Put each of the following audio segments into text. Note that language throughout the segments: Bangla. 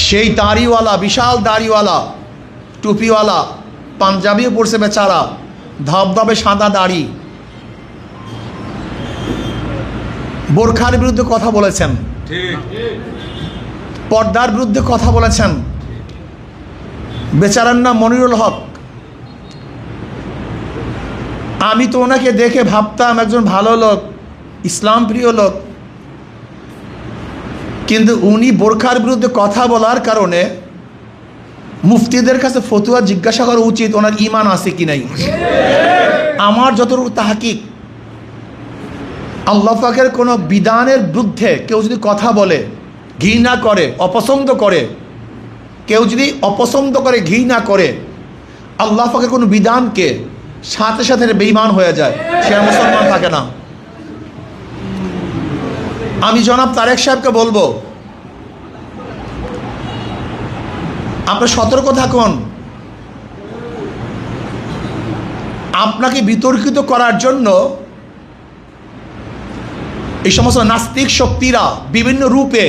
সেই দাড়িওয়ালা, বিশাল দাড়িওয়ালা, টুপিওয়ালা, পাঞ্জাবিও পরছে বেচারা, ধবধবে সাদা দাড়ি, বোরখার বিরুদ্ধে কথা বলেছেন, পর্দার বিরুদ্ধে কথা বলেছেন। বেচারার নাম মনিরুল হক। আমি তো ওনাকে দেখে ভাবতাম একজন ভালো লোক, ইসলাম প্রিয় লোক, কিন্তু উনি বোরখার বিরুদ্ধে কথা বলার কারণে মুফতিদের কাছে ফতুয়া জিজ্ঞাসা করা উচিত ওনার ঈমান আছে কি নাই। আমার যতটুকু তাহকিক, আল্লাহ পাকের কোনো বিধানের বিরুদ্ধে কেউ যদি কথা বলে, ঘৃণা করে, অপছন্দ করে, কেউ যদি অপছন্দ করে, ঘৃণা করে আল্লাহ পাকের কোনো বিধানকে, সাথে সাথে বেঈমান হয়ে যায়, সে আর মুসলমান থাকে না। আমি জনাব তারেক সাহেবকে বলবো, আপনার সতর্ক থাকুন। আপনাকে বিতর্কিত করার জন্য এই সমস্ত নাস্তিক শক্তিরা বিভিন্ন রূপে,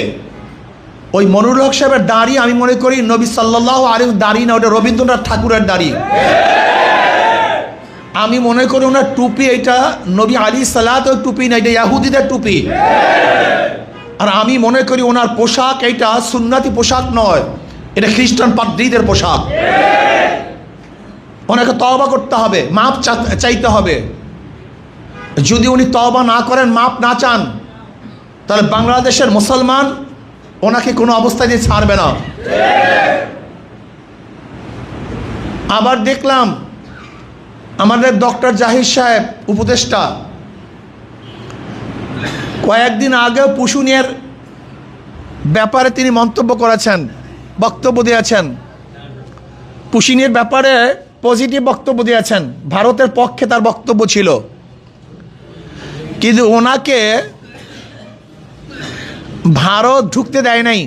ওই মনিরুল হক সাহেবের দাড়ি আমি মনে করি নবী সাল্লাল্লাহু আলাইহি দাড়ি না, ওটা রবীন্দ্রনাথ ঠাকুরের দাড়ি। আমি মনে করি ওনার টুপি এটা নবী আলাইহিস সালাতের টুপি না, এটা ইহুদিদের টুপি। আর আমি মনে করি ওনার পোশাক এটা সুন্নতি পোশাক নয়, এটা খ্রিস্টান পাদ্রীদের পোশাক। ওনাকে তওবা করতে হবে, মাপ চাইতে হবে। যদি উনি তওবা না করেন, মাপ না চান, তাহলে বাংলাদেশের মুসলমান ওনাকে কোনো অবস্থায় দিয়ে ছাড়বে না। আবার দেখলাম আমাদের ডক্টর জাহির সাহেব উপদেষ্টা কয়েকদিন আগে পুশুনিয়ার ব্যাপারে তিনি মন্তব্য করেছেন, বক্তব্য দিয়েছেন। পুশুনিয়ার ব্যাপারে পজিটিভ বক্তব্য দিয়েছেন, ভারতের পক্ষে তার বক্তব্য ছিল। কিন্তু ওনাকে ভারত ঢুকতে দেয় নাই,